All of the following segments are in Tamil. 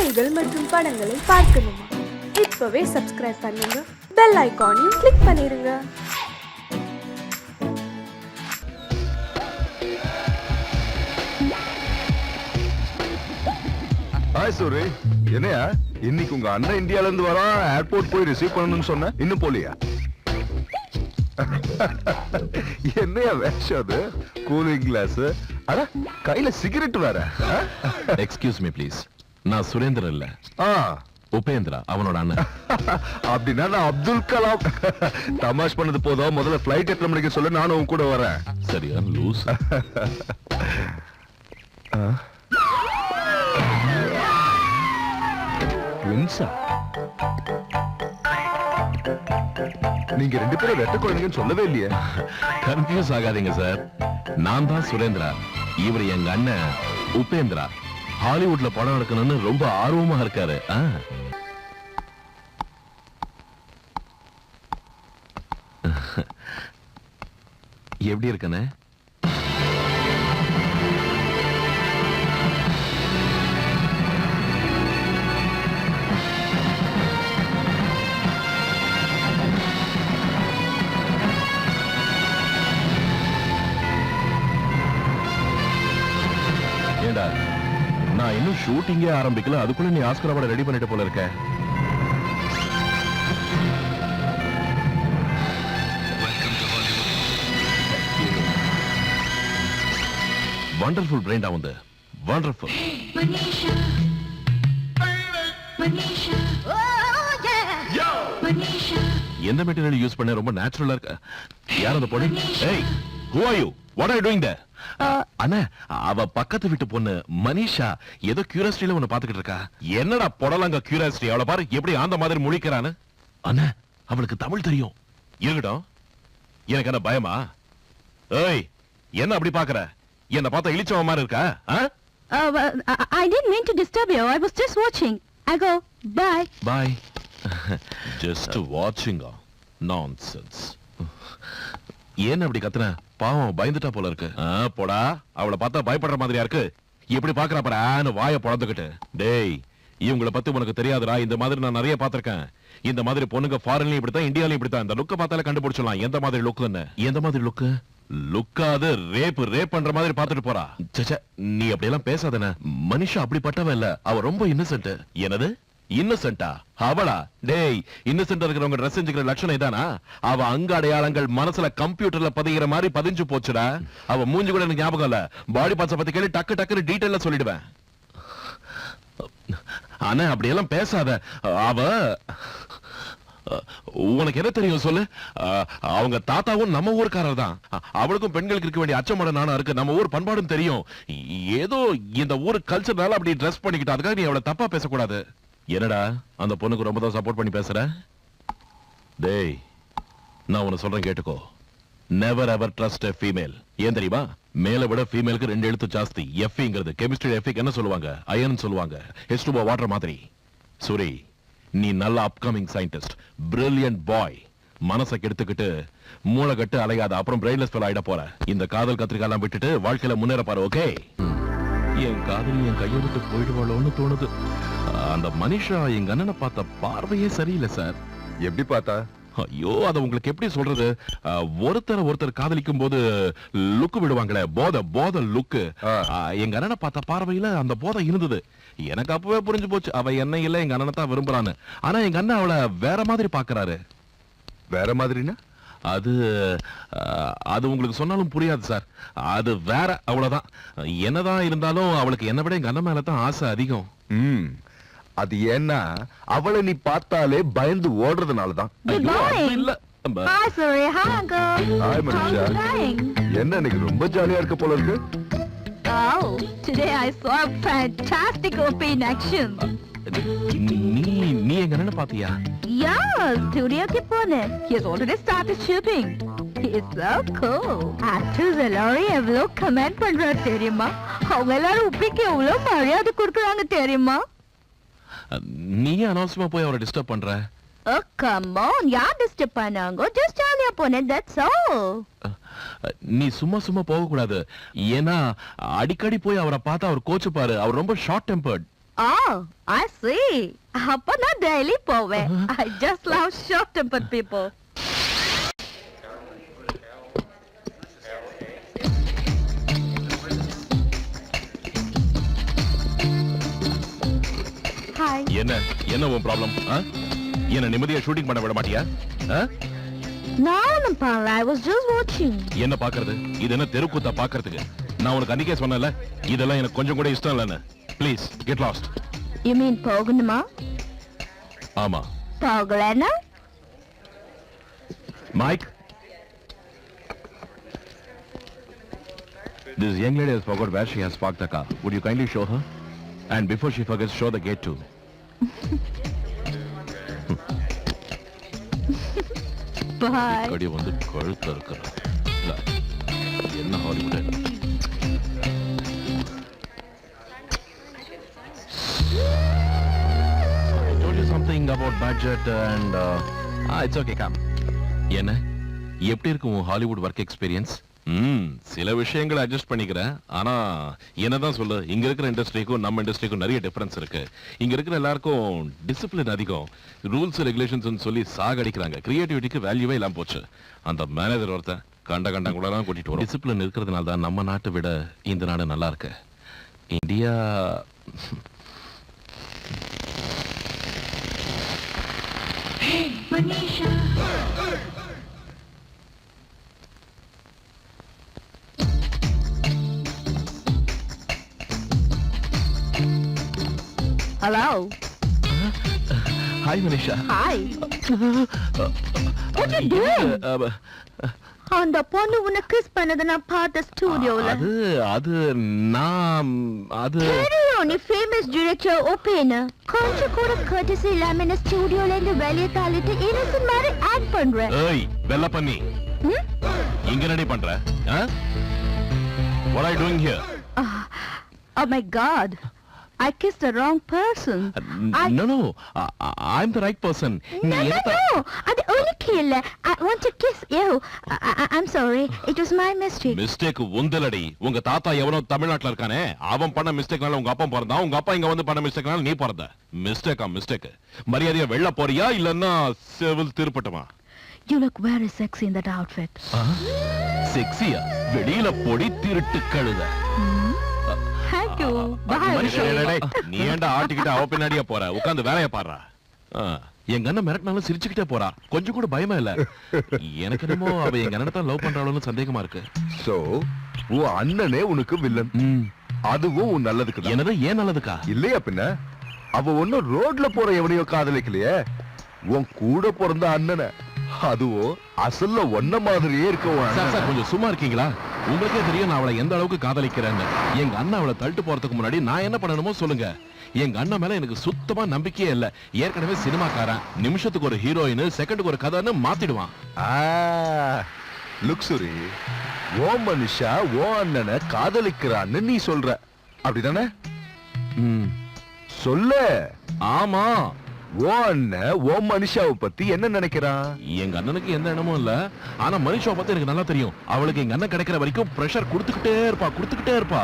செய்திகள் மற்றும் படங்களை பார்க்கணுமா? இப்பவே சப்ஸ்கிரைப் பண்ணுங்க, பெல் ஐகானையும் கிளிக் பண்ணிருங்க. ஹாய் சூரி, என்னையா இன்னைக்கு உங்க அண்ணன் இந்தியால இருந்து வரா, ஏர்போர்ட் போய் ரிசீவ் பண்ணணும்னு சொன்ன, இன்னும் போலியா? என்னையா வேஷம் அது? கூலிங் கிளாஸ், அட கையில சிகரெட் வேற. எக்ஸ்கியூஸ் மீ ப்ளீஸ், நான் சுரேந்திரன் இல்ல, உபேந்திரா, அவனோட அண்ணன். அப்படின்னா நான் அப்துல் கலாம். தமாஷ் பண்ணது போதும், முதல்ல ஃபிளைட் எத்தனை மணிக்கு சொல்லு, நானும் உன் கூட வரேன். சரியா லூஸ். நீங்க ரெண்டு பேரும் ரெட்ட குழந்தைங்கன்னு சொல்லவே இல்லையே. கன்ஃபியூஸ் ஆகாதீங்க சார், நான் தான் சுரேந்திரா, இவர் எங்க அண்ணன் உபேந்திரா. ஹாலிவுட்ல படம் எடுக்கணும்னு ரொம்ப ஆர்வமா இருக்காரு. எப்படி இருக்கனே? ஏண்டா, நான் இன்னும் ஷூட்டிங்கே ஆரம்பிக்கல, அதுக்குள்ள நீ ஆஸ்கர் அவார்ட் ரெடி பண்ணிட்டு போல இருக்க. வண்டர்ஃபுல் பிரைண்டா வந்து வண்டர்ஃபுல். எந்த மெட்டீரியல் யூஸ் பண்ண ரொம்ப நேச்சுரலா இருக்கு. யார் அந்த பொண்ணு? ஏய், who are you? What are you doing there? அண்ணா, அவ பக்கத்து வீட்டு பொண்ணு மனிஷா ஏதோ கியூரியாசிட்டில உன்னை பாத்துக்கிட்டு இருக்கா. என்னடா பொடலங்க கியூரியாசிட்டி? அவளை பாரு எப்படி அந்த மாதிரி முழிக்கிறான்னு. அண்ணா, அவளுக்கு தமிழ் தெரியும். இருக்கட்டும், எனக்கு என்ன பயமா? ஏய், என்ன அப்படி பாக்குற? என்ன பார்த்தா இழிச்சவ மாதிரி இருக்கா? I didn't mean to disturb you. I was just watching. I go. Bye. Bye. Just watching. Nonsense. ஏன் அப்படி கத்துன? பாவம் பயந்துட்டா போல இருக்கு. போடா, அவளை பார்த்தா பயப்படுற மாதிரியா இருக்கு. எப்படி பாக்குறா பாரு, வாயை பொழந்துக்கிட்டு. டேய், இவங்களை பத்தி உனக்கு தெரியாதுடா. இந்த மாதிரி நான் நிறைய பாத்திருக்கேன். இந்த மாதிரி பொண்ணுங்க ஃபாரின்லயும் இப்படித்தான், இந்தியாலயும் இப்படித்தான். இந்த லுக்க பார்த்தாலே கண்டுபிடிச்சலாம் எந்த மாதிரி லுக்குன்னு. எந்த மாதிரி லுக்கு? லுக்காது ரேப் பண்ற மாதிரி பாத்துட்டு போறா. சச்ச, நீ அப்படி எல்லாம் பேசாதன. மனிஷா அப்படிப்பட்டவ இல்ல, அவ ரொம்ப இன்னசென்ட். என்னது இன்னசென்ட்டா? அவளா? டேய், இன்னசென்ட் இருக்கிறவங்க ட்ரெஸ் செஞ்சுக்கிற லட்சணம் இதானா? அவ அங்க அடையாளங்கள் மனசுல கம்ப்யூட்டர்ல பதிகிற மாதிரி பதிஞ்சு போச்சுடா. அவ மூஞ்சி கூட எனக்கு ஞாபகம் இல்ல. பாடி பார்ட்ஸ் பத்தி கேள்வி டக்கு டக்குன்னு டீடைலா சொல்லிடுவேன். ஆனா அப்படி எல்லாம் பேசாத. அவ உனக்கு என்ன தெரியும் சொல்லு? அவங்க தாத்தாவும் நம்ம ஊர்க்காரர் தான். அவளுக்கும் பெண்களுக்கு இருக்க வேண்டிய அச்சமட நானா இருக்கு. நம்ம ஊர் பண்பாடும் தெரியும். ஏதோ இந்த ஊர் கல்ச்சர்னால அப்படி ட்ரெஸ் பண்ணிக்கிட்டா. அதுக்காக நீ அவளை தப்பா பேசக்கூடாது. என்னடா, அந்த பொண்ணுக்கு ரொம்ப தான் சப்போர்ட் பண்ணி பேசுற? டேய், நான் உன்னை சொல்றேன் கேட்டுக்கோ. நெவர் எவர் ட்ரஸ்ட் எ ஃபீமேல். ஏன் தெரியுமா? மேல விட ஃபீமேலுக்கு 2 எழுத்து ஜாஸ்தி. எஃப்ங்கிறது கெமிஸ்ட்ரி எஃபிக் என்ன சொல்லுவாங்க? அயன் சொல்லுவாங்க. H2O வாட்டர் மாதிரி. சூரி, நீ நல்ல அப்கமிங் சயின்டிஸ்ட், பிரில்லியன்ட் பாய். மனசை கெடுத்துக்கிட்டு மூளை கட்டு அலையாத, அப்புறம் பிரெயின்லெஸ் ஃபெல் ஆயிட போற. இந்த காதல் கத்திரிக்காலாம் விட்டுட்டு வாழ்க்கையில முன்னேற பாரு. ஓகே? என் காதலி என் கையை விட்டு போயிடுவாளோன்னு தோணுது. அந்த மனிஷா எங்க அண்ணனை பார்த்த பார்வையே சரியில்லை சார். எப்படி பார்த்தா? ஐயோ, அதை உங்களுக்கு எப்படி சொல்றது? ஒருத்தர் காதலிக்கும் போது லுக்கு விடுவாங்களே, போத லுக்கு. எங்க அண்ணனை பார்த்த பார்வையில அந்த போதை இருந்தது. எனக்கு அப்பவே புரிஞ்சு போச்சு, அவ என்ன இல்ல எங்க அண்ணனை தான் விரும்புறான்னு. ஆனா எங்க அண்ணன் அவளை வேற மாதிரி பாக்குறாரு. வேற மாதிரினா? அது உங்களுக்கு சொன்னாலும் புரியாது சார். அது வேற, அவ்வளவுதான். என்னதான் இருந்தாலும் அவளுக்கு என்ன விட எங்க அண்ணன் மேலதான் ஆசை அதிகம். அது ஏன்னா அவளை நீ பார்த்தாலே பயந்து ஓடுறதுனாலதான். என்ன இன்னைக்கு ரொம்ப ஜாலியா இருக்க போல இருக்கு. Oh, today I saw a fantastic OP in action. நீ எங்க என்ன பாத்தியா? Yeah, studio ke pone. He has already started shooting. He is so cool. Actors எல்லாரும் எவ்வளோ கமெண்ட் பண்றா தெரியுமா? அவங்க எல்லாரும் உப்பிக்கு எவ்வளோ மரியாதை கொடுக்குறாங்க தெரியுமா? நீ அனாவசியமா போய் அவரை டிஸ்டர்ப் பண்ற? Oh, come on. யார் டிஸ்டர்ப் பண்ணாங்க? Just ஜாலியா போனேன், that's all. நீ சும்மா போக கூடாது. ஏன்னா அடிக்கடி போய் அவரை பார்த்தா அவர் கோச்சுப்பாரு. அவர் ரொம்ப short tempered. Oh, I see. அப்ப நான் டெய்லி போவேன். I just love short-tempered people. Hi. என்ன உன் ப்ராப்ளம்? என்ன நிம்மதியா ஷூட்டிங் பண்ண விட மாட்டியா? நானும் பண்ணல. I was just watching. என்ன பாக்குறது? இது என்ன தெருக்கூத்தா பாக்குறதுக்கு? நான் உனக்கு அன்னைக்கே சொன்னேன்ல, இதெல்லாம் எனக்கு கொஞ்சம் கூட இஷ்டம் இல்லன்னு. Please get lost. You mean போகணுமா? ஆமா. போகலனா? Mike, this young lady has forgot where she has parked the car. Would you kindly show her? And before she forgets, show the gate too. Bye. கடி வந்து கழுத்த இருக்கிற என்ன Hollywood? I told you something about budget and it's okay, come. என்ன எப்படி இருக்கு உன் ஹாலிவுட் ஒர்க் எக்ஸ்பீரியன்ஸ்? சில விஷயங்களை அட்ஜஸ்ட் பண்ணிக்கிறேன். ஆனா என்னதான் சொல்லு, இங்க இருக்கிற இண்டஸ்ட்ரிக்கும் நம்ம இண்டஸ்ட்ரிக்கும் நிறைய டிஃபரன்ஸ் இருக்கு. இங்க இருக்கிற எல்லாருக்கும் டிசிப்ளின் அதிகம், ரூல்ஸ் ரெகுலேஷன்ஸ் சொல்லி சாகடிக்கிறாங்க. கிரியேட்டிவிட்டிக்கு வேல்யூவே இல்லாம போச்சு. அந்த மேனேஜர் ஒருத்தன் கண்ட கூட எல்லாம் கூட்டிட்டு வரும். டிசிப்ளின் இருக்கிறதுனால தான் நம்ம நாட்டை விட இந்த நாடு நல்லா இருக்கு. India Hello. Hi Manisha. Hi. What you doing? அந்த பொண்ணு உன்னை கிஸ் பண்ணத நான் பார்த்த ஸ்டுடியோல. அது நான் தெரியும், நீ ஃபேமஸ் டைரக்டர் ஓபேனா. கொஞ்சம் கூட courtesy இல்லாம இந்த ஸ்டுடியோல இருந்து வெளியே தள்ளிட்டு இன்னசென்ட் மாதிரி ஆக்ட் பண்ற. ஏய் வெல்ல பண்ணி இங்க ரெடி பண்ற? What are you doing here? Oh my god. I kissed the wrong person. No, I'm the right person. No. அது உனக்கு இல்ல. I want to kiss you. I'm sorry. It was my mistake. Mistake உந்தலடி. உங்க தாத்தா எவனோ தமிழ்நாட்டுல இருக்கானே, அவன் பண்ண மிஸ்டேக்னால உங்க அப்பா பிறந்தான். உங்க அப்பா இங்க வந்து பண்ண மிஸ்டேக்னால நீ பிறந்த. மிஸ்டேக். மரியாதையா வெள்ள போறியா இல்லன்னா செவில் திருப்பட்டுமா? You look very sexy in that outfit. செக்ஸியா? வெளியில பொடி திருட்டு கழுத. Thank you. Bye. நீ ஏன்டா ஆட்டிக்கிட்ட அவ பின்னாடியே போற? உட்கார்ந்து வேலைய பாடுறா. எங்க அண்ணன் மிரட்டினாலும் சிரிச்சுக்கிட்டே போறா. கொஞ்சம் கூட பயமா இல்ல. எனக்கு என்னமோ அவ எங்க அண்ணனை தான் லவ் பண்றாளோன்னு சந்தேகமா இருக்கு. சோ உன் அண்ணனே உனக்கு வில்லன், அதுவும் உன் நல்லதுக்கு தான். என்னது ஏன் நல்லதுக்கா? இல்லையா பின்ன? அவ ஒன்னும் ரோட்ல போற எவனையோ காதலிக்கலையே, உன் கூட பிறந்த அண்ணனை. அதுவும் அசல்ல ஒன்ன மாதிரியே இருக்க. சார் கொஞ்சம் சும்மா இருக்கீங்களா? உங்களுக்கே தெரியும் நான் அவளை எந்த அளவுக்கு காதலிக்கிறேன்னு. எங்க அண்ணன் அவளை தள்ளிட்டு போறதுக்கு முன்னாடி நான் என்ன பண்ணணுமோ சொல்லுங்க. எங்க அண்ணன் மேல எனக்கு சுத்தமா நம்பிக்கையே இல்ல. ஏற்கனவே சினிமாக்காரன், நிமிஷத்துக்கு ஒரு ஹீரோயின், செகண்டுக்கு ஒரு கதைன்னு மாத்திடுவான். லுக்ஸுரி, ஓ மனுஷா ஓ அண்ணனை காதலிக்கிறான்னு நீ சொல்ற, அப்படிதானே? சொல்லு. ஆமா. ஓ அண்ணன் ஓ மனுஷாவை பத்தி என்ன நினைக்கிறான்? எங்க அண்ணனுக்கு எந்த எண்ணமும் இல்ல. ஆனா மனுஷாவை பத்தி எனக்கு நல்லா தெரியும். அவளுக்கு எங்க அண்ணன் கிடைக்கிற வரைக்கும் பிரஷர் கொடுத்துக்கிட்டே இருப்பா.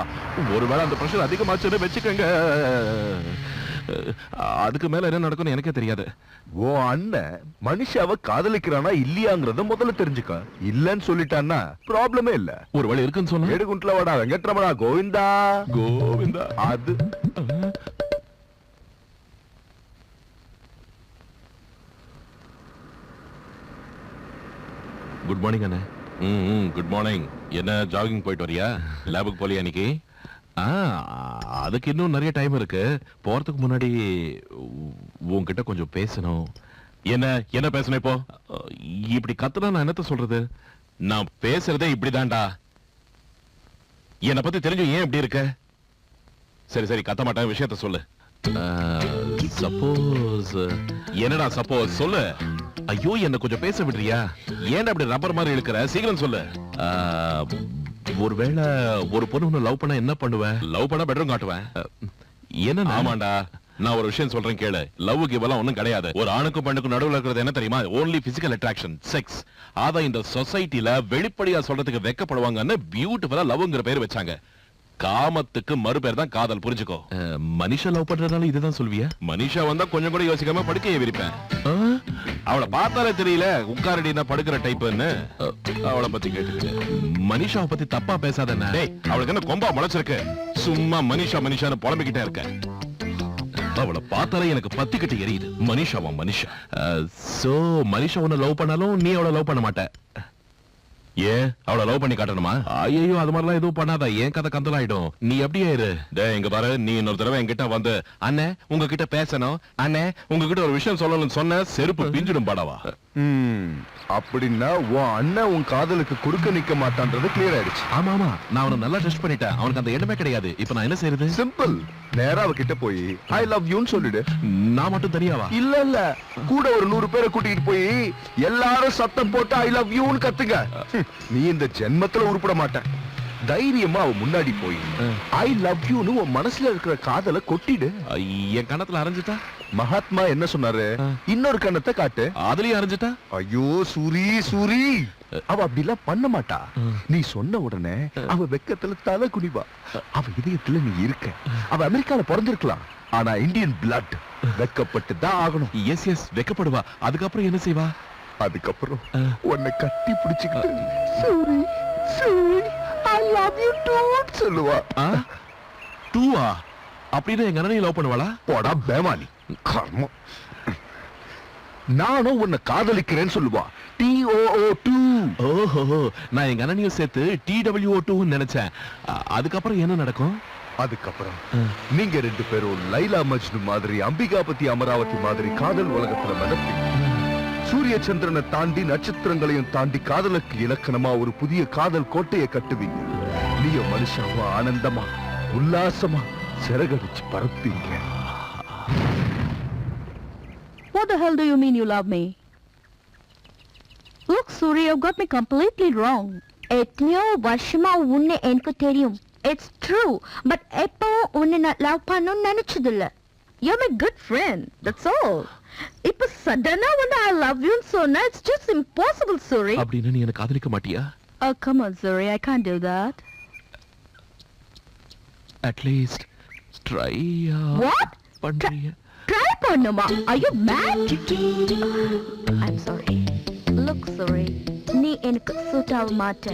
ஒருவேளை அந்த பிரஷர் அதிகமாச்சுன்னு வச்சுக்கோங்க, அதுக்கு மேல என்ன நடக்கும்னு எனக்கே தெரியாது. ஓ அண்ணன் மனுஷாவை காதலிக்கிறானா இல்லையாங்கிறத முதல்ல தெரிஞ்சுக்க. இல்லன்னு சொல்லிட்டான்னா ப்ராப்ளமே இல்ல. ஒரு வழி இருக்குன்னு சொன்ன. எடுகுண்ட்ல வாடா வெங்கட்ரமணா கோவிந்தா. அது குட் மார்னிங் அண்ணே. Good morning. என்ன ஜாகிங் போயிட்டு வரியா? லேபுக்கு போலியா இன்னைக்கு? அதுக்கு இன்னும் நிறைய டைம் இருக்கு. போறதுக்கு முன்னாடி உன்கிட்ட கொஞ்சம் பேசணும். என்ன பேசணும் இப்போ? இப்படி கத்துனா நான் என்னத்த சொல்றது? நான் பேசுறதே இப்படிதான்டா. என்னை பத்தி தெரிஞ்சு ஏன் இப்படி இருக்க? சரி கத்த மாட்டேன், விஷயத்த சொல்லு. சப்போஸ். என்னடா சப்போஸ்? சொல்லு. ஐயோ என்ன கொஞ்சம் பேச விடுறியா? ஏன்டா அப்படி ரப்பர் மாதிரி இழுக்கிற? சீக்கிரம் சொல்லு. ஒருவேளை ஒரு பொண்ணு லவ் பண்ண என்ன பண்ணுவேன்? லவ் பண்ண பெட்ரூம் காட்டுவேன். என்ன? ஆமாண்டா, நான் ஒரு விஷயம் சொல்றேன் கேளு. லவ்வுக்கு இவெல்லாம் ஒண்ணும் கிடையாது. ஒரு ஆணுக்கும் பெண்ணுக்கும் நடுவுல இருக்கிறது என்ன தெரியுமா? Only physical attraction, sex. அத இந்த சொசைட்டில வெளிப்படையா சொல்றதுக்கு வெக்கப்படுவாங்கன்னு பியூட்டிஃபுல்லா லவ்ங்கிற பேர் வச்சாங்க. காமத்துக்கு மறுபேர் தான் காதல், புரிஞ்சுக்கோ. மனிஷா லவ் பண்றதுனால இதுதான் சொல்வியா? மனிஷா வந்தா கொஞ்சம் கூட யோசிக்காம படுக்கையை விரிப்பேன். அவளை பார்த்தாலே தெரியல உட்காரடினா படுக்கிற டைப்னு. அவளை பத்தி கேட்டு மனிஷாவை பத்தி தப்பா பேசாத. அவளுக்கு என்ன கொம்பா முளைச்சிருக்கு? சும்மா மனிஷா மனிஷான்னு புலம்பிக்கிட்டே இருக்க. அவளை பார்த்தாலே எனக்கு பத்தி கட்டி எரியுது. மனிஷாவா மனிஷா? சோ மனிஷா உன்னை லவ் பண்ணாலும் நீ அவளை லவ் பண்ண மாட்ட. ஏன் அவளை லவ் பண்ணி காட்டணுமா? ஐயோ அது மாதிரிலாம் எதுவும் பண்ணாத, ஏன் கதை கந்தலாயிடும். நீ அப்படியே இரு. இங்க பாரு, நீ இன்னொரு தடவை என்கிட்ட வந்து அண்ணே உங்ககிட்ட பேசணும், அண்ணே உங்ககிட்ட ஒரு விஷயம் சொல்லணும்னு சொன்ன செருப்பு பிஞ்சிடும் படவா. அப்படின்னா உன் அண்ணன் உன் காதலுக்கு குறுக்க நிக்க மாட்டான்றது கிளியர் ஆயிடுச்சு. ஆமா ஆமா, நான் அவனை நல்லா டெஸ்ட் பண்ணிட்டேன். அவனுக்கு அந்த இடமே கிடையாது. இப்ப நான் என்ன செய்யறது? சிம்பிள். நேரா அவகிட்ட போய் ஐ லவ் யூன்னு சொல்லிடு. நான் மட்டும் தனியாவா? இல்ல இல்ல, கூட ஒரு 100 பேரை கூட்டிட்டு போய் எல்லாரும் சத்தம் போட்டு ஐ லவ் யூன்னு கத்துங்க. நீ இந்த ஜென்மத்துல உருப்பட மாட்ட. தைரியமா அவ முன்னாடி போய் ஐ லவ் யூன்னு உன் மனசுல இருக்கிற காதலை கொட்டிடு. என் கணத்துல அரைஞ்சிட்டா? மகாத்மா என்ன சொன்னாரு? இன்னொரு கண்ணத்தை காட்டு. அதுலயும் அரைஞ்சிட்டா? ஐயோ சூரி சூரி, அவ அப்படிலாம் பண்ண மாட்டா. நீ சொன்ன உடனே அவ வெக்கத்துல தலை குனிவா. அவ இதயத்துல நீ இருக்க. அவ அமெரிக்கால பிறந்திருக்கலாம், ஆனா இந்தியன் பிளட். வெக்கப்பட்டு தான் ஆகணும். எஸ் எஸ், வெக்கப்படுவா. அதுக்கப்புறம் என்ன செய்வா? அதுக்கப்புறம் உன்னை கட்டி பிடிச்சுக்கிட்டு sorry sorry I love you too சொல்லுவா. டூவா? அப்படிதான் எங்க அண்ணனை லவ் பண்ணுவாளா? போடா பேமானி கர்மம். நானும் உன்னை காதலிக்கிறேன்னு சொல்லுவா. TOO2. ஓஹோ, நான் எங்க அண்ணனையும் சேர்த்து TWO2 நினைச்சேன். அதுக்கப்புறம் என்ன நடக்கும்? அதுக்கப்புறம் நீங்க 2 பேரும் லைலா மஜ்னு மாதிரி, அம்பிகாபதி அமராவதி மாதிரி காதல் உலகத்துல மிதப்பீங்க. சூரிய சந்திரனை தாண்டி நட்சத்திரங்களையும் தாண்டி காதலுக்கு இலக்கணமா ஒரு புதிய காதல் கோட்டையை கட்டுவீங்க. நீயோ மனுஷாவா ஆனந்தமா உல்லாசமா சிறகடிச்சு பறப்பீங்க. What the hell do you mean you love me? Look, Suri, you've got me completely wrong. எத்தனையோ வருஷமா உன்னை எனக்கு தெரியும். It's true. But எப்போ உன்னை நான் லவ் பண்ணணும்னு நினைச்சதில்ல. You're my good friend. That's all. இப்ப சடனா வந்து I love you சொன்னா it's just impossible, Suri. அப்படின்னு நீ எனக்கு காதலிக்க மாட்டியா? Oh, come on, Suri. I can't do that. At least try. What? பண்றியா? Try பண்ணுமா? Are you mad? I'm sorry. Look, Suri. நீ எனக்கு சூட் ஆக மாட்ட.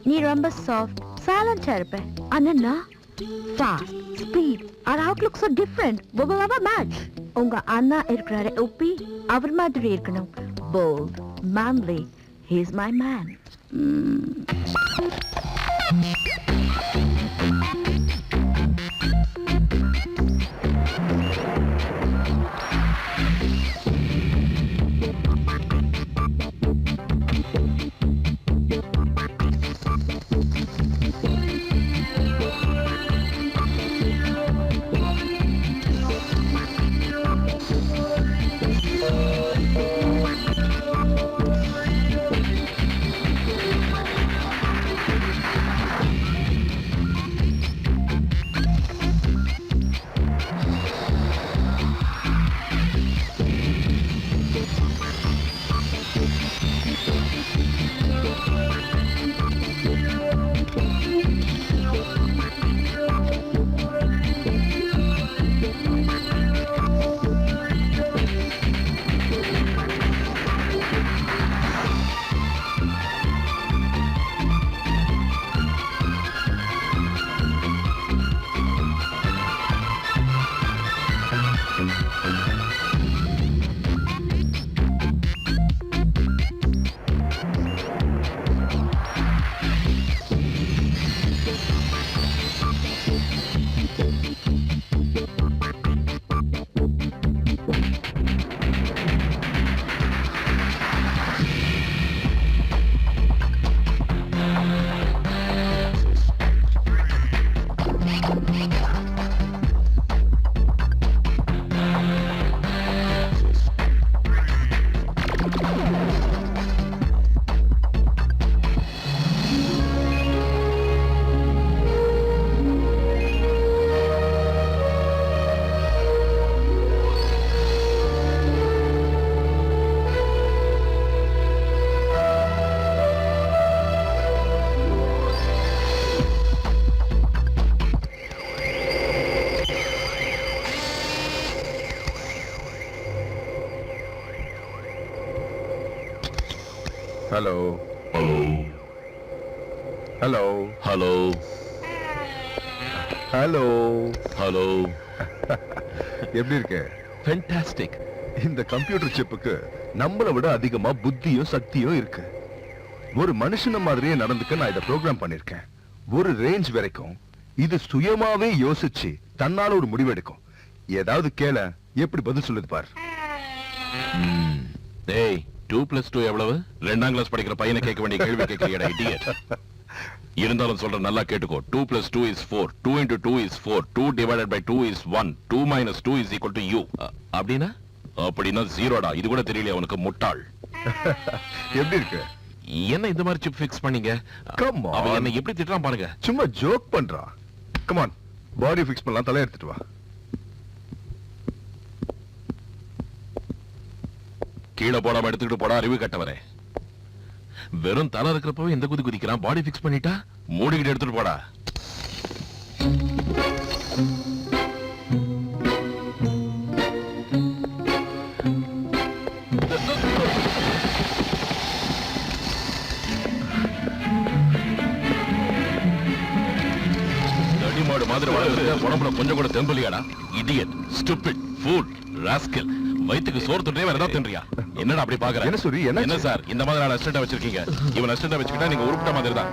நீ ரொம்ப சாஃப்ட், சைலண்டா இருப்ப. ஆனா நான் fast, speed, our outlook so different. We will never match. உங்க அண்ணா இருக்கிறாரு உப்பி, அவர் மாதிரி இருக்கணும். Bold, manly. He is my man. Hello hello hello hello hello எப்படி இருக்க? ஃபேண்டாஸ்டிக். இந்த கம்ப்யூட்டர் சிப்புக்கு நம்மளை விட அதிகமா புத்தியும் சக்தியும் இருக்கு. ஒரு மனுஷன மாதிரியே நடந்துக்க நான் இதை ப்ரோக்ராம் பண்ணிருக்கேன். ஒரு ரேஞ்ச் வரைக்கும் இது சுயமாவே யோசிச்சு தன்னால ஒரு முடிவு எடுக்கும். ஏதாவது கேள, எப்படி பதில் சொல்லுது பாரு. டேய் 2+2 எவ்வளவு? 2ஆம் கிளாஸ் படிக்கிற பையனை கேட்க வேண்டிய கேள்வி கேட்கிறீடா இடியட். இருந்தாலும் சொல்ற நல்லா கேட்டுக்கோ. 2+2 is 4. 2 into 2 is 4. 2 divided by 2 is 1. 2 minus 2 is equal to u. அப்படின்னா 0டா. இது கூட தெரியல உனக்கு முட்டாள். எப்படி இருக்கு? என்ன இந்த மாதிரி சிப் ஃபிக்ஸ் பண்ணீங்க? Come on. அவன் என்ன எப்படி திட்டுறான் பாருங்க. சும்மா ஜோக் பண்றான். கம் ஆன், பாடி ஃபிக்ஸ் பண்ணலாம். தலை எடுத்துட்டு வா. கீழே போடாம எடுத்துக்கிட்டு போடா அறிவு கட்டவரே. வெறும் தலை இருக்கிறப்பவே எந்த குதி குதிக்கிறான். பாடி ஃபிக்ஸ் பண்ணிட்டா மூடிக்கிட்டு எடுத்துட்டு போடா. தடிமாடு மாதிரி வளர்ந்து உடம்புல கொஞ்சம் கூட தெம்பலியாடா. Idiot, stupid, fool, rascal. வயித்துக்கு சோறு துண்டே வேற ஏதாவது தின்றியா? என்னடா அப்படி பாக்குற? என்ன சொல்லி என்ன சார் இந்த மாதிரி அசிஸ்டன்ட் வச்சிருக்கீங்க? இவன் அசிஸ்டன்ட் வச்சுக்கிட்டா நீங்க உருப்பிட்ட மாதிரி தான்.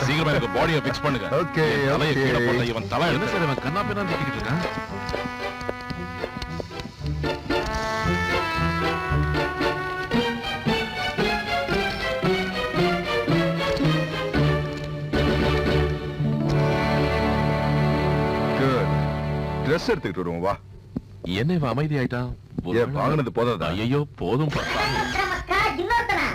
சீக்கிரமா எனக்கு பாடியை ஃபிக்ஸ் பண்ணுங்க. Okay, தலையை okay. கீழே போடல. இவன் தலை என்ன சார் இவன் கண்ணா பின்னா திட்டிக்கிட்டு இருக்கான். Good. Dress எடுத்துக்கிட்டு வருவோம் வா. என்ன இவன் அமைதி ஆயிட்டான்? ஏன் வாங்கினது போதாதா? ஐயோ போதும். மக்கா, இன்னொருத்தனா?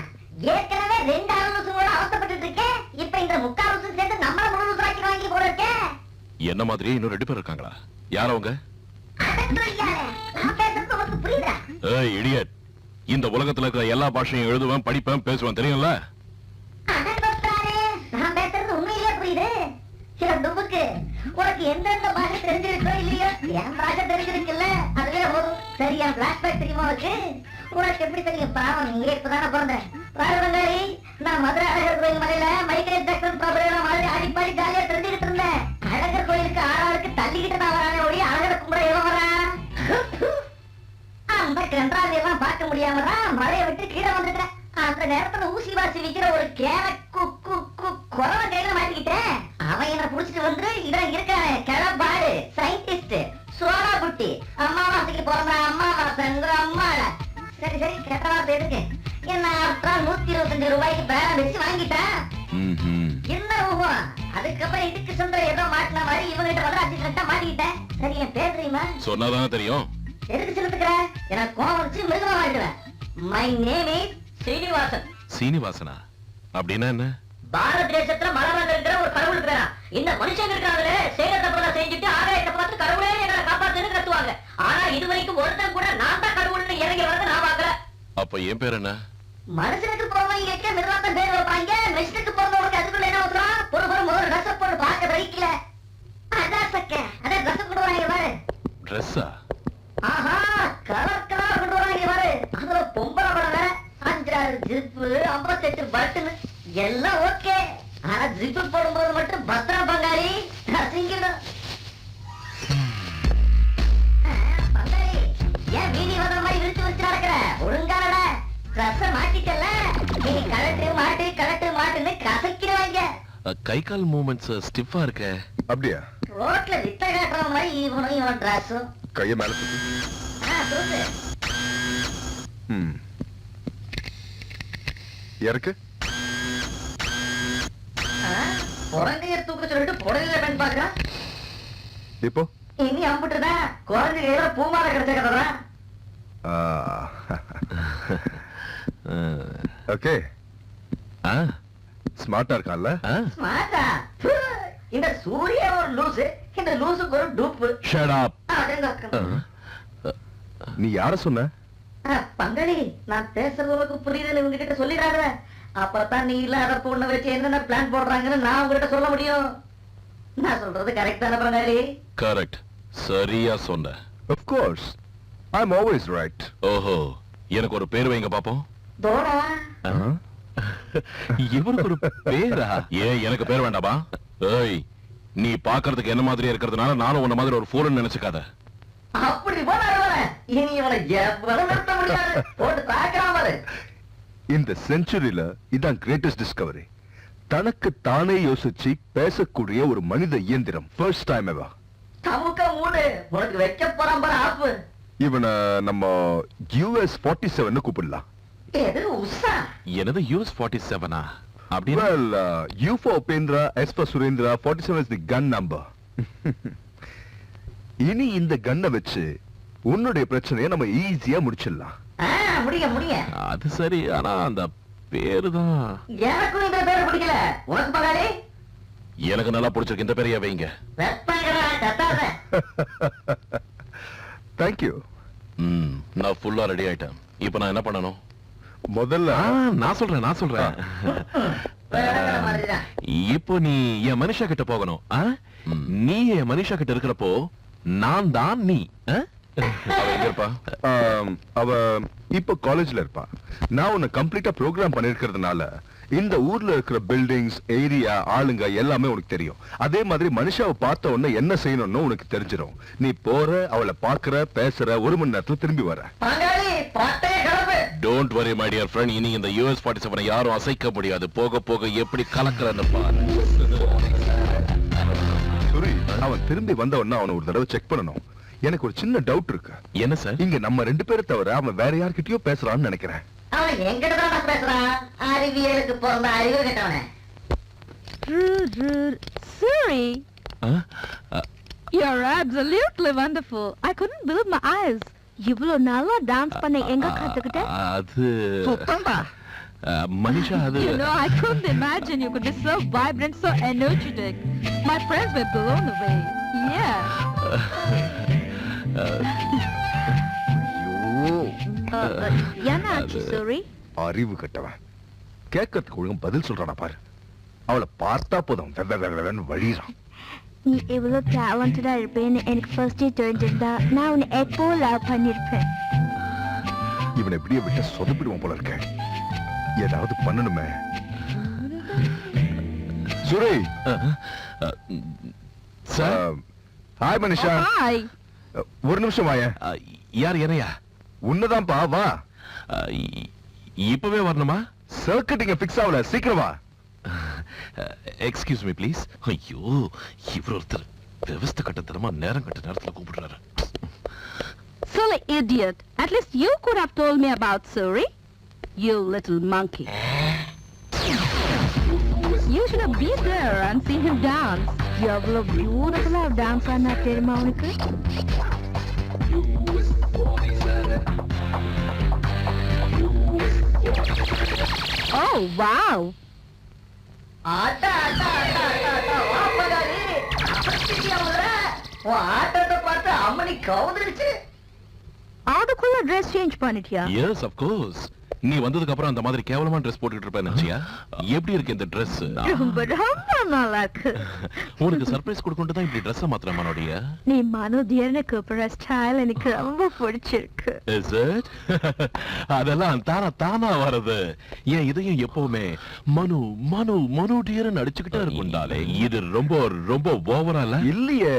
ஏற்கனவே 2 அலுவலகங்களோட அவஸ்தைப்பட்டுட்டு இருக்கேன். இப்ப இந்த 3/4 வருஷம் சேர்த்து நம்மள 3 வருஷம் ஆக்கி வாங்கி போல இருக்கேன். என்ன மாதிரியே இன்னும் 2 பேர் இருக்காங்களா? யார் அவங்க? அடக்குறியாலே. நான் பேசுறது உனக்கு புரியுதா? ஏய் இடியட், இந்த உலகத்துல இருக்கிற எல்லா பாஷையும் எழுதுவேன், படிப்பேன், பேசுவேன் தெரியும்ல? அடக்குறாரே, நான் பேசுறது உண்மையிலேயே புரியுது. சில டுபுக்கு உனக்கு எந்தெந்த பாஷை தெரிஞ்சிருக்கோ இல்லையோ, என் பாஷை தெரிஞ்சிருக்குல்ல, அதுவே போதும். சரியா பிளாஷ்பேக் தெரியுமா உனக்கு? உனக்கு எப்படி தெரியும்? பாவம், நீங்க இப்பதானே பிறந்த பாரதங்காரி. நான் மதுரை அழகர் கோயில் மலையில மைக்கேல் ஜாக்சன் பிரபலம் மாதிரி ஆடிப்பாடி ஜாலியா தெரிஞ்சுக்கிட்டு இருந்தேன். அழகர் கோயிலுக்கு ஆளாளுக்கு தள்ளிக்கிட்டு நான் வரானே ஒழிய அழகரை கும்பிட எவன் வரான்? அந்த கன்றாவியெல்லாம் பார்க்க முடியாம தான் மழையை விட்டு கீழே வந்துட்டேன். அந்த நேரத்துல ஊசி வாசி விக்கிற ஒரு கேன குறவ கையில மாட்டிக்கிட்டேன். அவன் என்ன புடிச்சிட்டு வந்து இவன் இருக்கானே கிளப்பாடு சயின்டிஸ்ட் சோடா புட்டி. அம்மாவாசைக்கு பிறந்த அம்மாவாசைங்கிற அம்மாட. சரி சரி, கெட்ட வார்த்தை எதுக்கு? என்ன அப்புறம் 125 ரூபாய்க்கு பேரம் வச்சு வாங்கிட்டேன். என்ன ஊகம்? அதுக்கப்புறம் இதுக்கு சொந்த ஏதோ மாட்டின மாதிரி இவங்கிட்ட வந்து அசிஸ்டன்ட்டா மாட்டிக்கிட்டேன். சரி, என் பேர் தெரியுமா? சொன்னாதானே தெரியும். எதுக்கு செலுத்துக்கிற? எனக்கு கோவம் வச்சு மிருகமா மாறிடுவேன். My name is Srinivasan. சீனிவாசனா அப்படின்னா என்ன? பாரத தேசத்துல மலர்ந்து இருக்கிற ஒரு கடவுள் பேரா. இந்த மனுஷங்க இருக்காங்களே, சேகரத்தை செஞ்சுட்டு ஆகாயத்தை பார்த்து கடவுளே எங்களை காப்பாத்துன்னு கத்துவாங்க. ஆனா இது வரைக்கும் ஒருத்தன் கூட நான் தான் கடவுள்னு இறங்கி வரத நான் பாக்கல. அப்ப என் பேர் என்ன? மனுஷனுக்கு பிறந்தவங்க மிருகத்தான் பேர் வைப்பாங்க. மெஷினுக்கு பிறந்தவங்களுக்கு அதுக்குள்ள என்ன ஊத்துறான்? முதல் ட்ரெஸ் போட்டு பார்க்க வைக்கல. அதான் சக்க, அதான் ட்ரெஸ் கொண்டு வராங்க பாரு. ட்ரெஸ்ஸா? ஆஹா, கலர் கலர் கொண்டு வராங்க பாரு. அதுல பொம்பளை படம் வேற. 5-6 ஜிப்பு, 58 பட்டுன்னு எல்லாம் ஓகே. ஆனா ஜிப்பு போடும்போது மட்டும் பத்திரம் பங்காளி அசிங்கணும். பங்காளி, ஏன் வீதி வந்த மாதிரி விரிச்சு வச்சு நடக்கிற? ஒழுங்கான ட்ரெஸ் மாட்டிட்டல, நீ கலட்டு மாட்டுன்னு கசக்கிடுவாங்க. கை கால் மூவ்மெண்ட்ஸ் ஸ்டிஃபா இருக்க. அப்படியா? ரோட்ல வித்த காட்டுற மாதிரி இவன் ட்ரெஸ்ஸும். கைய மேல தூக்கு. தூக்கு. இறக்கு. குழந்தையர் தூக்க சொல்லிட்டு புடவையில பெண் பாக்குறான். இப்போ இனி அம்பிட்டுதான் குழந்தைகள பூமாலை கிடைச்ச கதை. ஓகே. ஸ்மார்ட்டா இருக்கான்ல? ஸ்மார்ட்டா? இந்த சூரிய ஒரு லூசு, இந்த லூசுக்கு ஒரு டூப்பு. Shut up. நீ யார சொன்ன? பங்காளி, நான் பேசுறதுக்கு புரியுதுன்னு இவங்க கிட்ட சொல்லிடாத. அப்பதான் நீ இல்லாத பொண்ணை வச்சு என்னென்ன பிளான் போடுறாங்கன்னு நான் உங்ககிட்ட சொல்ல முடியும். நான் சொல்றது கரெக்ட் தானே பங்காளி? கரெக்ட், சரியா சொன்ன. Of course, I'm always right. ஓஹோ, எனக்கு ஒரு பேர் வைங்க பாப்போம். தோடா. இவருக்கு ஒரு பேரா? எனக்கு பேர் வேண்டாமா? ஏய், நீ பாக்குறதுக்கு என்ன மாதிரி இருக்கிறதுனால நானும் உன்ன மாதிரி ஒரு ஃபூலன் நினைச்சுக்காத. அப்படி போல இனி இவனை எவ்வளவு நிறுத்த முடியாது, போட்டு தாக்காம. இந்த செஞ்சுரியில இதான் கிரேட்டஸ்ட் டிஸ்கவரி. தனக்கு தானே யோசிச்சு பேசக்கூடிய ஒரு மனித இயந்திரம். First time ever. தமுக்க மூடு, உனக்கு வைக்க போறான் பாரு ஆப்பு. இவனை நம்ம US 47 கூப்பிடலாம். எது உஷா? எனது US 47 அப்படின்னா? Well, U for Upendra, S for Surendra, 47 is the gun number. இனி இந்த கன்னை வச்சு உன்னுடைய பிரச்சனையை நம்ம ஈஸியா முடிச்சிடலாம். முடிய அது சரி, ஆனா அந்த பேரு தான் எனக்கும் இந்த பேரு பிடிக்கல. உனக்கு பகாரி? எனக்கு நல்லா பிடிச்சிருக்கு. இந்த பேரையா வைங்க. தேங்க்யூ. நான் ஃபுல்லா ரெடி ஆயிட்டேன். இப்ப நான் என்ன பண்ணணும்? முதல்ல நான் சொல்றேன். இப்போ நீ என் மனுஷா கிட்ட போகணும். நீ என் மனுஷா கிட்ட இருக்கிறப்போ நான் தான் நீ. அவ இப்ப காலேஜ்ல இருப்பா. நான் உன்னை கம்ப்ளீட்டா ப்ரோக்ராம் பண்ணிருக்கிறதுனால இந்த ஊர்ல இருக்கிற பில்டிங்ஸ், ஏரியா, ஆளுங்க எல்லாமே உனக்கு தெரியும். அதே மாதிரி மனுஷாவை பார்த்த உடனே என்ன செய்யணும்னு உனக்கு தெரிஞ்சிடும். நீ போற, அவளை பாக்குற, பேசுற, 1 மணி நேரத்துல திரும்பி வர. Don't worry my dear friend. இனி இந்த US 47 யாரும் அசைக்க முடியாது. போக போக எப்படி கலக்குறன்னு பாரு. சரி, அவன் திரும்பி வந்த உடனே அவனை ஒரு தடவை செக் பண்ணணும். எனக்கு ஒரு சின்ன டவுட் இருக்கு. என்ன சார்? இங்க நம்ம 2 பேரை தவிர அவன் வேற யார்கிட்டயோ பேசுறான்னு நினைக்கிறேன். அவன் எங்கிட்ட தான் பேசுறான். அறிவியலுக்கு பிறந்த அறிவு கேட்டவனே. Suri, you're absolutely wonderful. I couldn't believe my eyes. இவ்வளவு நல்லா டான்ஸ் பண்ண எங்க கத்துக்கிட்ட? அது சுத்தம்பா. மனிஷா, அது You know, I couldn't imagine you could be so vibrant, so energetic. My friends were blown away. Yeah. என்னாச்சு சூரி? அறிவு கட்டவன். கேட்கறதுக்கு ஒழுங்கும் பதில் சொல்றானா பாரு. அவளை பார்த்தா போதும் வழிறான். நீ இவ்வளவு டேலண்டடா இருப்பேன்னு எனக்கு ஃபர்ஸ்டே தெரிஞ்சிருந்தா நான் உன்னை எப்போ லவ் பண்ணிருப்பேன். இவனை எப்படியே விட்டு சொதப்பிடுவான் போல இருக்க. ஏதாவது பண்ணணுமே. சுரே, சார். ஹாய் மனிஷா. ஹாய். ஒரு நிமிஷம் வாய. யார் என்னையா? உன்னதான்ப்பா, வா. இப்பவே வரணுமா? சர்க்கிட் இங்க ஃபிக்ஸ் ஆகல, சீக்கிரம் வா. Excuse me please. ஐயோ, இவர் ஒருத்தர் விவஸ்த கட்டத்தனமா நேரம் கட்ட நேரத்துல கூப்பிடுறாரு. Silly idiot. At least you could have told me about Suri. You little monkey. You should have been there and seen him dance. எவ்வளவு பியூட்டிஃபுல்லா டான்ஸ் ஆனா தெரியுமா உனக்கு? Oh wow. ஆட்டா ஆட்டா ஆட்டா ஆட்டா வா பகாரி. ஆட்டத்தை பார்த்து அம்மனி கவுந்துருச்சு. அதுக்குள்ள ட்ரெஸ் சேஞ்ச் பண்ணிட்டியா? Yes of course. நீ வந்ததுக்கு அப்புறம் அந்த மாதிரி கேவலமா ட்ரெஸ் போட்டுட்டு இருப்பேன் நினைச்சியா? எப்படி இருக்கு இந்த ட்ரெஸ்? ரொம்ப ரொம்ப நல்லா இருக்கு. உனக்கு சர்ப்ரைஸ் கொடுக்கணும் தான் இப்படி ட்ரெஸ் மாத்திர மனோடியா? நீ மனோதியர்னு கூப்பிடுற ஸ்டைல் எனக்கு ரொம்ப பிடிச்சிருக்கு. Is it? அதெல்லாம் தானா வருது. ஏன் இதையும் எப்பவுமே மனு மனு மனு டியர்னு அடிச்சுக்கிட்டே இருக்கும்டாலே. இது ரொம்ப ரொம்ப ஓவரா இல்ல? இல்லையே,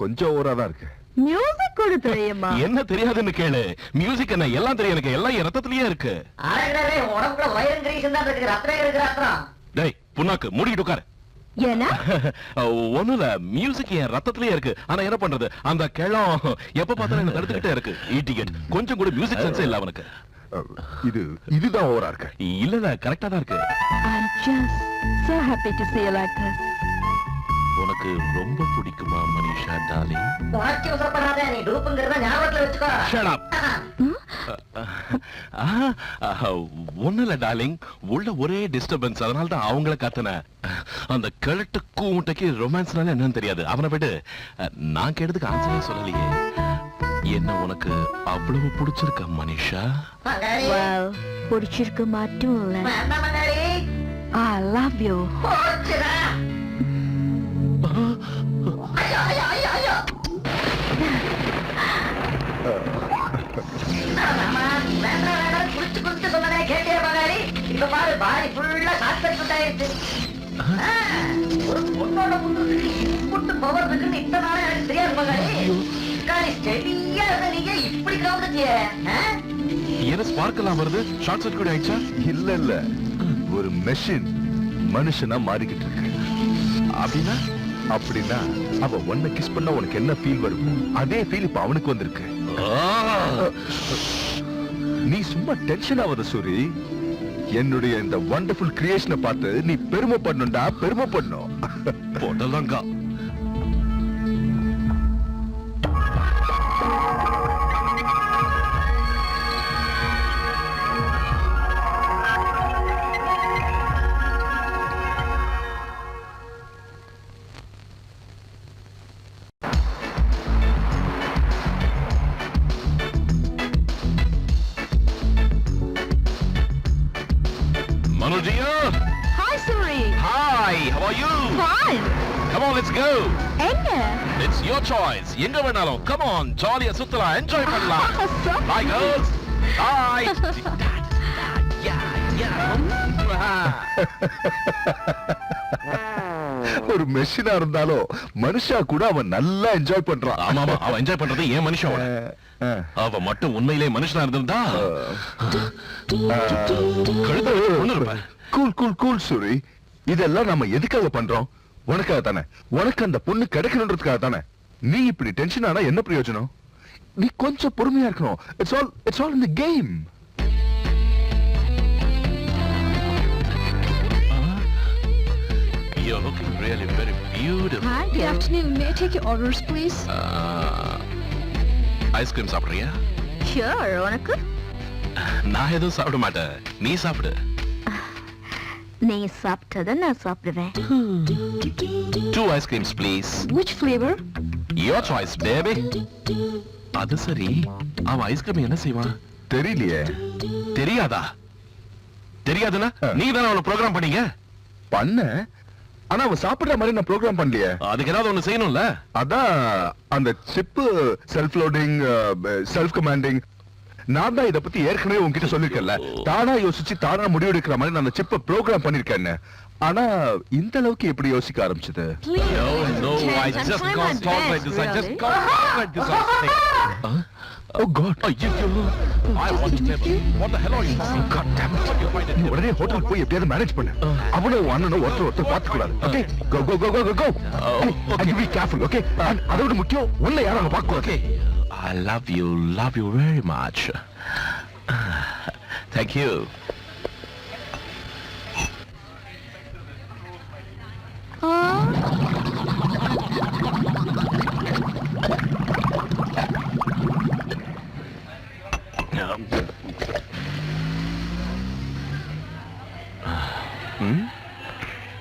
கொஞ்சம் ஓவரா தான் இருக்கு. மியூசிக் கூட தெரியுமா? என்ன தெரியாதுன்னு கேளு. மியூசிக் என்ன எல்லாம் தெரியும் எனக்கு. எல்லாம் என் ரத்தத்திலேயே இருக்கு. அழகே உடம்புல வயிறு கிரீசன் தான் இருக்கு. ரத்தமே இருக்கு ரத்தம். டேய் புண்ணாக்கு மூடிட்டு உட்காரு. ஏன்னா ஒண்ணுல மியூசிக் என் ரத்தத்திலேயே இருக்கு. ஆனா என்ன பண்றது, அந்த கிழம் எப்ப பார்த்தாலும் என்ன தடுத்துக்கிட்டே இருக்கு. ஈட்டிகட் கொஞ்சம் கூட மியூசிக் சென்ஸ் இல்ல அவனுக்கு. இதுதான் ஓவரா இருக்கு. இல்ல கரெக்டா தான் இருக்கு. I'm just so happy to see you like this. உனக்கு ரொம்ப பிடிக்குமா மனிஷா டார்லிங்? உனக்கு உசப்படாத, நீ டூப்புங்கிறத ஞாபகத்துல வச்சுக்கோ. Shut up. ஒண்ணுல டார்லிங், உள்ள ஒரே டிஸ்டர்பன்ஸ். அதனால தான் அவங்கள கத்தன. அந்த கிழட்டு கூமுட்டைக்கு ரொமான்ஸ்னால என்னன்னு தெரியாது. அவனை விட்டு நான் கேட்டதுக்கு ஆன்சரே சொல்லலையே. என்ன உனக்கு அவ்வளவு பிடிச்சிருக்கா மனிஷா? Well, பிடிச்சிருக்கு மட்டும் இல்ல, I love you. குடிச்சு சொன்னதே கேட்டே இங்க பாரு பாடி ஃபுல்லா ஷார்ட் சர்க்யூட் ஆயிடுச்சு. ஒரு பொண்ணோட முதுகுக்கு இம்புட்டு பவர் இருக்குன்னு இத்தனை நாளா எனக்கு தெரியாது மகாரி. காலி ஸ்டெடியா இருந்த நீங்க இப்படி கவுந்துட்டியே. என்ன ஸ்பார்க் எல்லாம் வருது? ஷார்ட் சர்க்யூட் ஆயிடுச்சா? இல்ல ஒரு மெஷின் மனுஷனா மாறிக்கிட்டு இருக்கு. அப்படின்னா அப்படின்னா அவ ஒன்ன கிஸ் பண்ணா உனக்கு என்ன ஃபீல் வரும், அதே ஃபீல் இப்ப அவனுக்கு வந்திருக்கு. நீ சும்மா டென்ஷன் ஆகாத சூரி. என்னுடைய இந்த வண்டர்ஃபுல் கிரியேஷனை பார்த்து நீ பெருமைப்படணும்டா, பெருமைப்படணும். போடலங்கா. Hi, Suri. Hi, how are you? Fine. Come on, let's go. எங்க? It's your choice. எங்க வேணாலும். Come on, ஜாலியா சுத்தலாம், என்ஜாய் பண்ணலாம். Hi girls. Hi. ஒரு மெஷினா இருந்தாலும் மனுஷா கூட அவன் நல்லா என்ஜாய் பண்றான். ஆமா அவன் என்ஜாய் பண்றது ஏன் மனுஷன். அவ மட்டும் உண்மையிலே மனுஷனா இருந்திருந்தா கழுத ஒண்ணு இருப்பேன். Cool cool cool Suri. இதெல்லாம் நம்ம எதுக்காக பண்றோம்? உனக்காக தானே. உனக்கு அந்த பொண்ணு கிடைக்கணுன்றதுக்காக தானே. நீ இப்படி டென்ஷன் ஆனா என்ன பிரயோஜனம்? நீ கொஞ்சம் பொறுமையா இருக்கணும். It's all in the game. You're looking really very beautiful. Hi, good afternoon. May I take your orders, please? Ice cream சாப்பிடுறியா? Sure, உனக்கு? நான் எதுவும் சாப்பிட மாட்டேன், நீ சாப்பிடு. நீ சாப்பிட்டத நான் சாப்பிடுவேன். 2 ice creams please. Which flavor? Your choice baby. அது சரி, அவன் ஐஸ்கிரீம் என்ன செய்வான்? தெரியலையே. தெரியாதா? தெரியாதுன்னா நீ தானே அவனை ப்ரோக்ராம் பண்ணீங்க. பண்ண, ஆனா அவன் சாப்பிடுற மாதிரி நான் ப்ரோக்ராம் பண்ணலையே. அதுக்கு ஏதாவது ஒண்ணு செய்யணும்ல. அதான் அந்த chip self loading, self commanding. நான் தான் இத பத்தி ஏற்கனவே உன்கிட்ட சொல்லிருக்கேன்ல. தானா யோசிச்சு தானா முடிவெடுக்கிற மாதிரி நான் அந்த சிப்ப ப்ரோக்ராம் பண்ணிருக்கேன்னு. ஆனா இந்த அளவுக்கு எப்படி யோசிக்க ஆரம்பிச்சது? No, I just can't talk like this. I just can't talk like this. Oh God. I want to tell you. What the hell are you talking? God damn it. நீ உடனே ஹோட்டல் போய் எப்படியாவது மேனேஜ் பண்ணு. அவனும் அண்ணனும் ஒருத்தர் பார்த்துக்க கூடாது. Okay? Go. And be careful, okay? And அதோட முக்கியம் உன்னை யாரும் அங்க பார்க்க கூடாது. Okay. I love you very much. Thank you.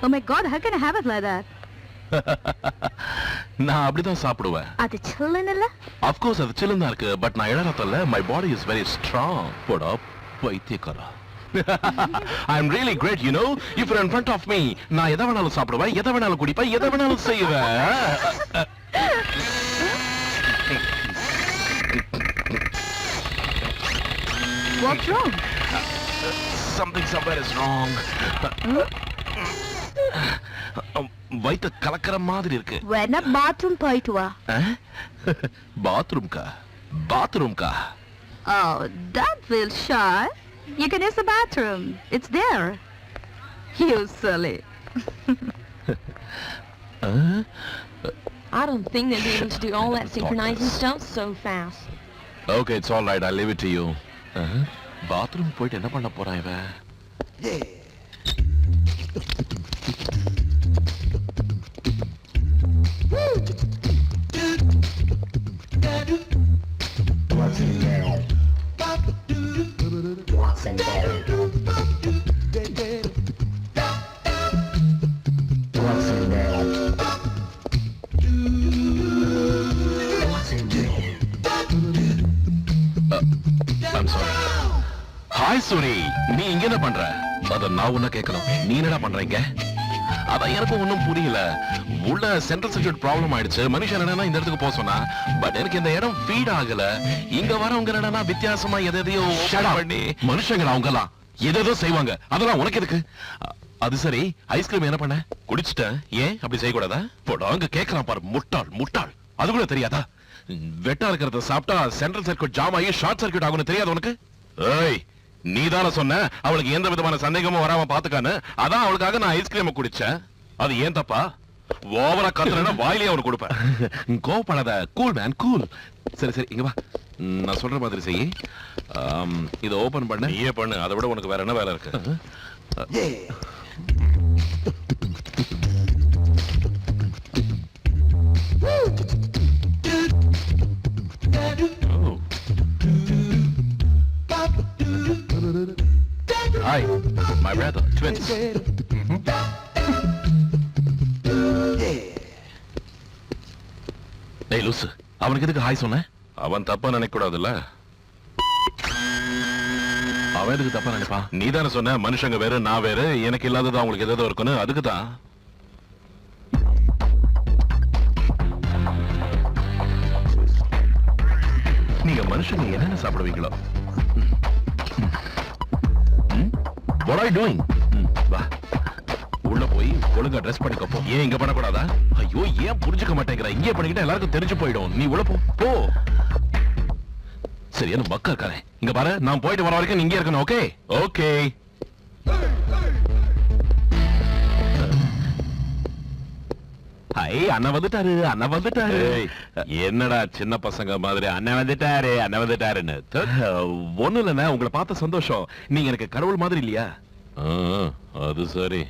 Oh my God, how can I have it like that? நான் அப்படிதான் சாப்பிடுவேன். அது சில்லுன்னு இல்ல? Of course அது சில்லுன்னு தான் இருக்கு, பட் நான் இழறதல்ல. My body is very strong. போடா பைத்தியக்காரா. I'm really great, you know. If you're in front of me, நான் எதை வேணாலும் சாப்பிடுவேன், எதை வேணாலும் குடிப்பேன், எதை வேணாலும் செய்வேன். What's wrong? Something somewhere is wrong. வயித்த கலக்கற மாதிரி இருக்கு. வேணா பாத்ரூம் போயிட்டு வா. பாத்ரூம்கா. Oh, don't feel shy. You can use the bathroom. It's there. You silly. I don't think they'll be able to do all that synchronizing stuff so fast. Okay, it's all right. I'll leave it to you. Bathroom போயிட்டு என்ன பண்ண போறான் இவன்? I'm sorry. Hi Suri, நீ இங்க என்ன பண்ற? அத நான் உன்ன கேட்கணும். நீ என்னடா பண்றீங்க? அதான் எனக்கு ஒண்ணும் புரியல. உள்ள சென்ட்ரல் சர்க்யூட் ப்ராப்ளம் ஆயிடுச்சு. மனுஷன் என்னன்னா இந்த இடத்துக்கு போக சொன்னா, பட் எனக்கு இந்த இடம் ஃபீட் ஆகல. இங்க வரவங்க என்னன்னா வித்தியாசமா எதையோ பண்ணி மனுஷங்களா அவங்கலாம் ஏதோ செய்வாங்க, அதெல்லாம் உனக்கு எதுக்கு? அது சரி, ஐஸ்கிரீம் என்ன பண்ண? குடிச்சிட்டேன். ஏன் அப்படி செய்யக்கூடாதா? போடாங்க கேட்கலாம் பாரு, முட்டாள் முட்டாள். அது கூட தெரியாதா? வெட்டா இருக்கிறத சாப்பிட்டா சென்ட்ரல் சர்க்யூட் ஜாம் ஆகி ஷார்ட் சர்க்யூட் ஆகும்னு தெரியாது உனக்கு? ஏய், நீதான சொன்ன அவளுக்கு எந்த விதமான சந்தேகமும் வராம பாத்துக்கான்னு. அதான் அவளுக்காக நான் ஐஸ்கிரீம் குடிச்சேன். அது ஏன் தப்பா? ஓவரா கத்துறேன்னா வாயிலே அவனுக்கு கொடுப்பேன். கோவப்படாத, கூல் மேன் கூல். சரி சரி, இங்க வா, நான் சொல்ற மாதிரி செய். இதை ஓபன் பண்ண. நீயே பண்ணு, அதை விட உனக்கு வேற என்ன வேலை இருக்கு? Hi, my brother, twins. டேய் லூசு, அவனுக்கு எதுக்கு ஹாய் சொன்ன? அவன் தப்பா நினைக்க கூடாதுல்ல. அவன் எதுக்கு தப்பா நினைப்பான்? நீ தானே சொன்ன மனுஷங்க வேறு நான் வேறு, எனக்கு இல்லாதது அவங்களுக்கு ஏதோ இருக்குன்னு. அதுக்கு தான். நீங்க மனுஷங்க என்னென்ன சாப்பிடுவீங்களோ? What are you doing? வா, உள்ள போய் ஒழுங்கா ட்ரெஸ் பண்ணிக்கப்போ. ஏன் இங்க பண்ணக்கூடாதா? ஐயோ, ஏன் புரிஞ்சுக்க மாட்டேங்கிற? இங்கே பண்ணிக்கிட்டா எல்லாருக்கும் தெரிஞ்சு போயிடும். நீ உள்ள போ. சரி, என்ன பக்கா இருக்காரு? இங்க பாரு, நான் போயிட்டு வர வரைக்கும் நீ இங்கே இருக்கணும். Okay okay. அண்ணா வந்துட்டாரு, அண்ணா வந்துட்டாரு. என்னடா சின்ன பசங்க மாதிரி அண்ணன் வந்துட்டாரு அண்ணன் வந்துட்டாருன்னு? ஒண்ணு இல்லைண்ணா, உங்களை பார்த்த சந்தோஷம். நீங்க எனக்கு கடவுள் மாதிரி இல்லையா? அது சரி,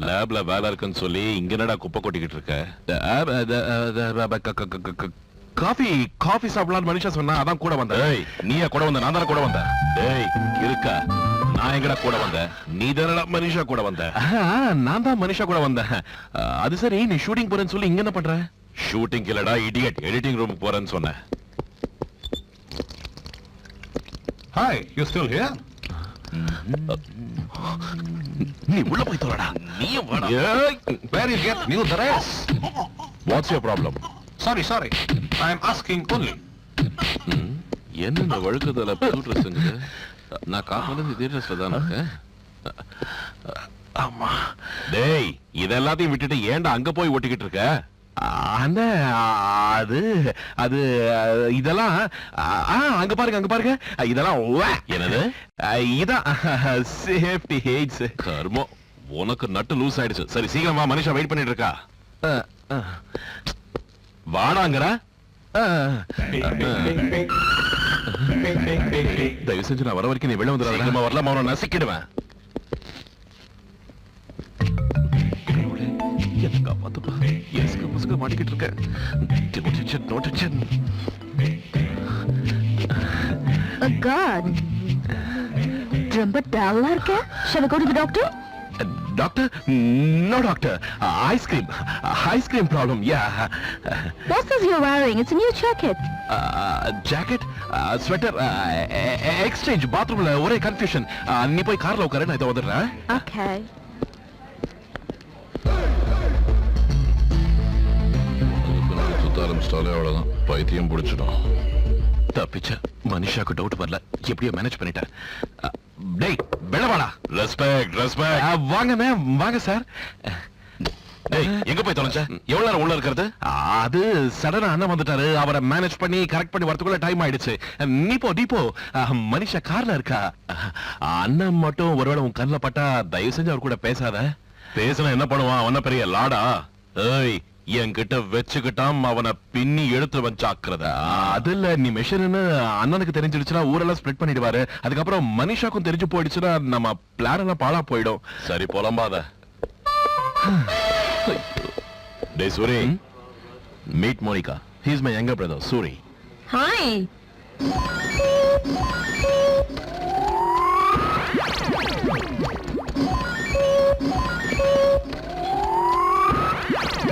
லேப்ல வேலை இருக்குன்னு சொல்லி இங்க என்னடா குப்பை கொட்டிக்கிட்டு இருக்க? காஃபி சாப்பிடலாம்னு மனுஷா சொன்னா, அதான் கூட வந்தேன். நீயா கூட வந்த? நான் தானே கூட வந்தேன். டேய் இருக்கா, நான் எங்கடா கூட வந்தேன்? நீ தானடா மனுஷா கூட வந்த. நான் தான் மனுஷா கூட வந்தேன். அது சரி, நீ ஷூட்டிங் போறேன்னு சொல்லி இங்க என்ன பண்ற? ஷூட்டிங் இல்லடா இடியட், எடிட்டிங் ரூமுக்கு போறேன்னு சொன்னேன். Hi, you still here? நீ உள்ள போய் தோறடா. நீயும் வாடா. Where you get new dress? What's your problem? Sorry. I am asking only. என்ன இந்த வழுக்குதல புது ட்ரெஸ்ஸுங்க? நான் காலையில இதே ட்ரெஸ்ல தான் இருக்கேன். ஆமா. டேய், இதெல்லாத்தையும் விட்டுட்டு ஏன்டா அங்க போய் ஒட்டிக்கிட்டு இருக்க? அண்ணே, அது இதெல்லாம் அங்க பாருங்க இதெல்லாம் என்னது? இதான் சேஃப்டி ஹேட்ஸ். கர்மம், உனக்கு நட்டு லூஸ் ஆயிடுச்சு. சரி சீக்கிரம் வா, மனுஷா வெயிட் பண்ணிட்டு இருக்கா. வாடாங்கடா. தயவு செஞ்சு நான் வர வரைக்கும் நீ வெளில வந்துடாத. வரலாம், அவனை நசிக்கிடுவேன். எனக்கு காப்பாத்துப்பா, எஸ்க்கு புசுக்கு மாட்டிக்கிட்டு இருக்கேன். No tension. Oh God. ரொம்ப டல்லா இருக்க. Shall I go to the doctor? Doctor? No doctor. Ice cream problem. Yeah. What's this you're wearing? It's a new jacket. Jacket, sweater, exchange. Bathroomல ஒரே கன்ஃபியூஷன். நீ போய் கார்ல உட்காரு, நான் இத வந்துடுறேன். Okay. சுத்தாலும் ஸ்டாலே அவ்வளவுதான், பைத்தியம் பிடிச்சிடும். தப்பிச்ச, மனுஷாக்கு டவுட் வரல, எப்படியோ மேனேஜ் பண்ணிட்டேன். டேய் பெளவாடா. ரெஸ்பெக்ட். வாங்க மேம், வாங்க சார். டேய், எங்க போய் தொலைஞ்ச? எவ்வளவு நேரம் உள்ள இருக்கிறது? அது சடனா அண்ணன் வந்துட்டாரு, அவரை மேனேஜ் பண்ணி கரெக்ட் பண்ணி வரதுக்குள்ள டைம் ஆயிடுச்சு. நீ போ. மனுஷா கார்ல இருக்கா. அண்ணன் மட்டும் ஒருவேளை உன் கண்ணில் பட்டா தயவு செஞ்சு அவர் கூட பேசாத. பேசினா என்ன பண்ணுவான்? அவன பெரிய லாடா. ஏய், என்கிட்ட வச்சுக்கிட்டாம், அவனை பின்னி எடுத்து வச்சாக்குறத. அதுல நீ மெஷின்னு அண்ணனுக்கு தெரிஞ்சிடுச்சுன்னா ஊரெல்லாம் ஸ்ப்ரெட் பண்ணிடுவாரு. அதுக்கப்புறம் மனிஷாக்கும் தெரிஞ்சு போயிடுச்சுன்னா நம்ம பிளான் எல்லாம் பாழா போயிடும். சரி, புலம்பாத. டேய் Suri, meet Monica. He is my younger brother, Suri. Hi.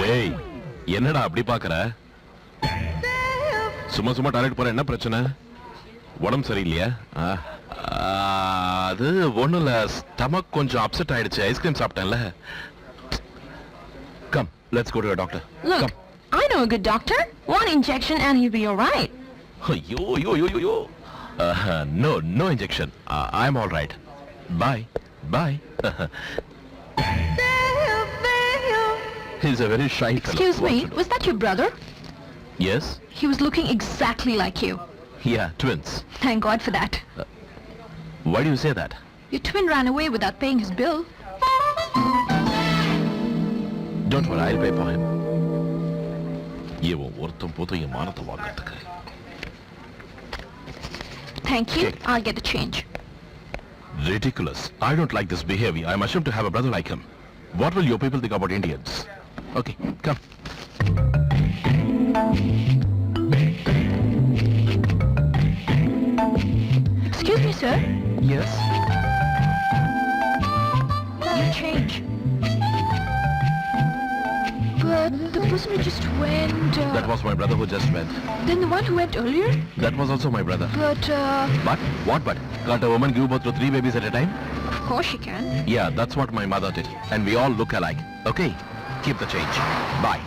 டேய், என்னடா அப்படி பாக்குற? சும்மா டாய்லெட் போற, என்ன பிரச்சனை? உடம்பு சரியில்லையா? அது ஒண்ணும் இல்ல, ஸ்டமக் கொஞ்சம் அப்செட் ஆயிடுச்சு, ice cream சாப்பிட்டேன்ல. Come, let's go to a doctor. Look, Come. I know a good doctor. One injection and he'll be all right. ஐயோ. No injection. I'm all right. Bye. Bye. He's a very shy fellow. Excuse me, was that your brother? Yes? He was looking exactly like you. Yeah, twins. Thank God for that. Why do you say that? Your twin ran away without paying his bill. Don't worry, I'll pay for him. இவன் ஒருத்தன் போதும் என் மானத்தை வாங்கிறதுக்கு. Thank you. Okay. I'll get the change. Ridiculous. I don't like this behavior. I'm ashamed to have a brother like him. What will your people think about Indians? Okay, come. Excuse me, sir. Yes? Your change. But the person who just went... That was my brother who just went. Then the one who went earlier? That was also my brother. But, But? What but? Can't a woman give birth to 3 babies at a time? of course she can. Yeah, that's what my mother did. And we all look alike. Okay, keep the change. Bye.